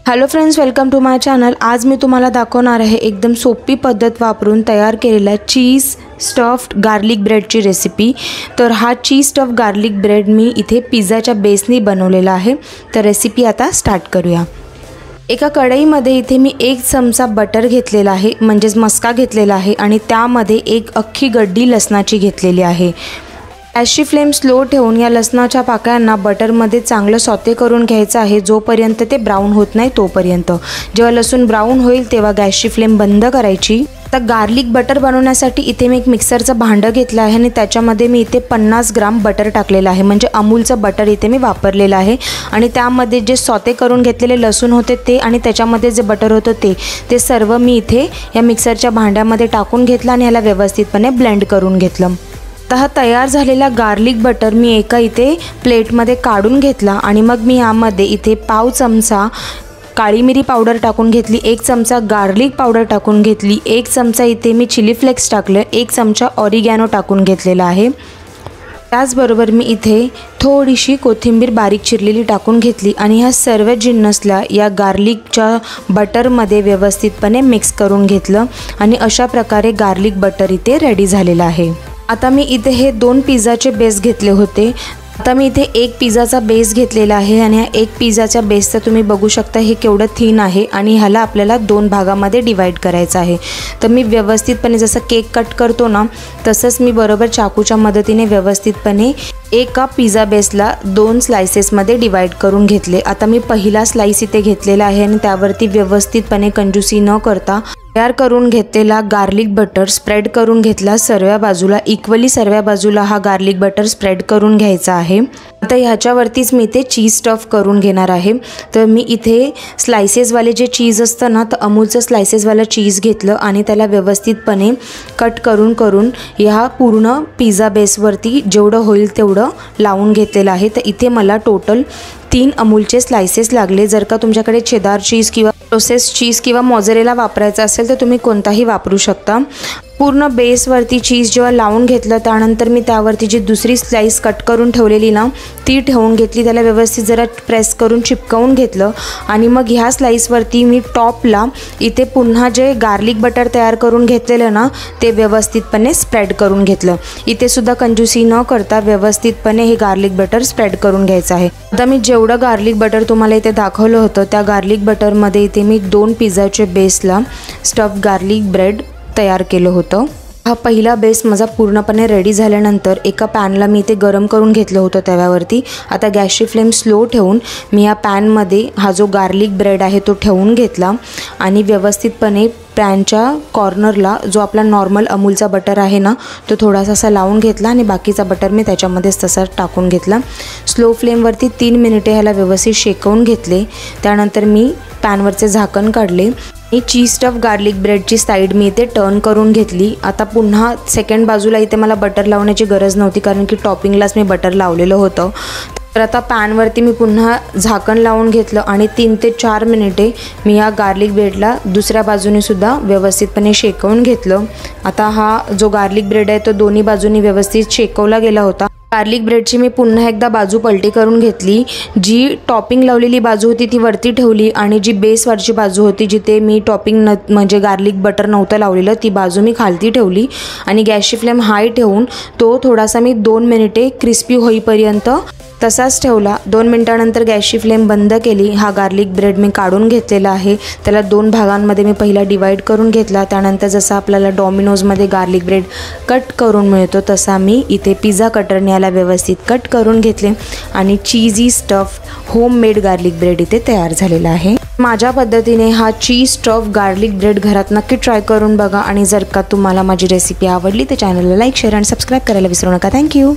Hello friends, welcome to my channel. आज मी तुम्हाला दाखवणार आहे एकदम सोपी पद्धत वापरून तयार केलेला चीज स्टफ्ड गार्लिक ब्रेडची रेसिपी। तर हा चीज स्टफ्ड गार्लिक ब्रेड मी इथे पिझ्झाच्या बेसनी बनवलेला आहे। तर रेसिपी आता स्टार्ट करूया। एका कढईमध्ये इथे मी 1 चमचा बटर घेतलेला आहे, म्हणजेच मस्का घेतलेला आहे आणि त्यामध्ये एक अख्खी गड्डी लसणाची घेतलेली आहे। गॅसची फ्लेम स्लो ठेवून या लसणाच्या पाकळ्यांना बटरमध्ये चांगलं सॉते करून घ्यायचं आहे, जोपर्यंत ते ब्राऊन होत नाही तोपर्यंत। जेव्हा लसूण ब्राऊन होईल तेव्हा गॅसची फ्लेम बंद करायची। आता गार्लिक बटर बनवण्यासाठी इथे मी एक मिक्सरचं भांडं घेतलं आहे आणि त्याच्यामध्ये मी इथे 50 ग्राम बटर टाकलेलं आहे, म्हणजे अमूलचं बटर इथे मी वापरलेलं आहे। आणि त्यामध्ये जे सॉते करून घेतलेले लसूण होते ते आणि त्याच्यामध्ये जे बटर होतं ते सर्व मी इथे या मिक्सरच्या भांड्यामध्ये टाकून घेतलं आणि ह्याला व्यवस्थितपणे ब्लेंड करून घेतलं। आता हा तयार झालेला गार्लिक बटर मी एका इथे प्लेटमध्ये काढून घेतला आणि मग मी यामध्ये इथे पाव चमचा काळी मिरी पावडर टाकून घेतली, 1 चमचा गार्लिक पावडर टाकून घेतली, 1 चमचा इथे मी चिली फ्लेक्स टाकले, 1 चमचा ऑरिगॅनो टाकून घेतलेला आहे। त्याचबरोबर मी इथे थोडीशी कोथिंबीर बारीक चिरलेली टाकून घेतली आणि ह्या सर्व जिन्नसला या गार्लिकच्या बटरमध्ये व्यवस्थितपणे मिक्स करून घेतलं आणि अशा प्रकारे गार्लिक बटर इथे रेडी झालेलं आहे। आता मी इथे हे 2 पिझ्झाचे बेस घेतले होते। आता मी इथे 1 पिझ्झाचा बेस घेतलेला आहे आणि हा 1 पिझ्झाच्या बेसचं तुम्ही बघू शकता हे केवढं थिन आहे आणि ह्याला आपल्याला 2 भागामध्ये डिवाइड करायचं आहे। तर मी व्यवस्थितपणे जसं केक कट करतो ना तसंच मी बरोबर चाकूच्या मदतीने व्यवस्थितपणे एका पिझ्झा बेसला 2 स्लाइसेसमध्ये डिवाइड करून घेतले। आता मी पहिला स्लाइस इथे घेतलेला आहे आणि त्यावरती व्यवस्थितपणे कंजूसी न करता तयार करून घेतलेला गार्लिक बटर स्प्रेड करून घेतला सर्व बाजूला, इक्वली सर्व बाजूला हा गार्लिक बटर स्प्रेड करून घ्यायचा आहे। आता ह्याच्यावरतीच मी इथे चीज स्टफ करून घेणार आहे। तर मी इथे स्लाइसेसवाले जे चीज असतं ना, तर अमूलचं स्लाइसेसवालं चीज घेतलं आणि त्याला व्यवस्थितपणे कट करून ह्या पूर्ण पिझ्झा बेसवरती जेवढं होईल तेवढं लावून घेतलेलं आहे। तर इथे मला टोटल 3 अमूलचे स्लाइसेस लागले। जर का तुमच्याकडे चेदार चीज किंवा प्रोसेस चीज किंवा मोझरेला वापरायचा असेल तर तुम्ही कोणताही वापरू शकता। पूर्ण बेसवरती चीज जेव्हा लावून घेतलं त्यानंतर मी त्यावरती जी दुसरी स्लाइस कट करून ठेवलेली ना ती ठेवून घेतली, त्याला व्यवस्थित जरा प्रेस करून चिपकवून घेतलं आणि मग ह्या स्लाइसवरती मी टॉपला इथे पुन्हा जे गार्लिक बटर तयार करून घेतलेलं ना ते व्यवस्थितपणे स्प्रेड करून घेतलं। इथे सुद्धा कंजूसी न करता व्यवस्थितपणे हे गार्लिक बटर स्प्रेड करून घ्यायचं आहे। आता मी जेवढं गार्लिक बटर तुम्हाला इथे दाखवलं होतं त्या गार्लिक बटरमध्ये इथे मी 2 पिझ्झाचे बेसला स्टफ गार्लिक ब्रेड तयार केलं होतं। हा पहिला बेस माझा पूर्णपणे रेडी झाल्यानंतर एका पॅनला मी इथे गरम करून घेतलं होतं तव्यावरती। आता गॅसची फ्लेम स्लो ठेवून मी या पॅनमध्ये हा जो गार्लिक ब्रेड आहे तो ठेवून घेतला आणि व्यवस्थितपणे पॅनच्या कॉर्नरला जो आपला नॉर्मल अमूलचा बटर आहे ना तो थोडासा असा लावून घेतला आणि बाकीचा बटर मी त्याच्यामध्येच तसा टाकून घेतला। स्लो फ्लेमवरती 3 मिनिटे ह्याला व्यवस्थित शेकवून घेतले। त्यानंतर मी पॅनवरचे झाकण काढले। ही चीज स्टफ गार्लिक ब्रेडची साईड मी इथे टर्न करून घेतली। आता पुन्हा सेकंड बाजूला इथे मला बटर लावण्याची गरज नव्हती कारण की टॉपिंगलाच मी बटर लावलेलं होतं। तर आता पॅनवरती मी पुन्हा झाकण लावून घेतलं आणि 3 ते 4 मिनिटे मी या गार्लिक ब्रेडला दुसऱ्या बाजूने सुद्धा व्यवस्थितपणे शेकवून घेतलं। आता हा जो गार्लिक ब्रेड आहे तो दोन्ही बाजूनी व्यवस्थित शेकवला गेला होता। गार्लिक ब्रेडची मी पुन्हा एकदा बाजू पलटी करून घेतली। जी टॉपिंग लावलेली बाजू होती ती वरती ठेवली आणि जी बेसवरची बाजू होती जिथे मी टॉपिंग म्हणजे गार्लिक बटर नव्हतं लावलेलं ती बाजू मी खालती ठेवली आणि गॅसची फ्लेम हाय ठेवून तो थोडासा मी 2 मिनिटे क्रिस्पी होईपर्यंत तसाच ठेवला। 2 मिनिटानंतर गॅसची फ्लेम बंद केली। हा गार्लिक ब्रेड मी काढून घेतलेला आहे, त्याला 2 भागांमध्ये मी पहिला डिवाइड करून घेतला। त्यानंतर जसं आपल्याला डॉमिनोजमध्ये गार्लिक ब्रेड कट करून मिळतो तसा मी इथे पिझ्झा कटरने याला व्यवस्थित कट करून घेतले आणि चीजी स्टफ होममेड गार्लिक ब्रेड इथे तयार झालेला आहे। माझ्या पद्धतीने हा चीज स्टफ गार्लिक ब्रेड घरात नक्की ट्राय करून बघा आणि जर का तुम्हाला माझी रेसिपी आवडली तर चॅनलला लाईक, शेअर आणि सबस्क्राईब करायला विसरू नका। थँक्यू।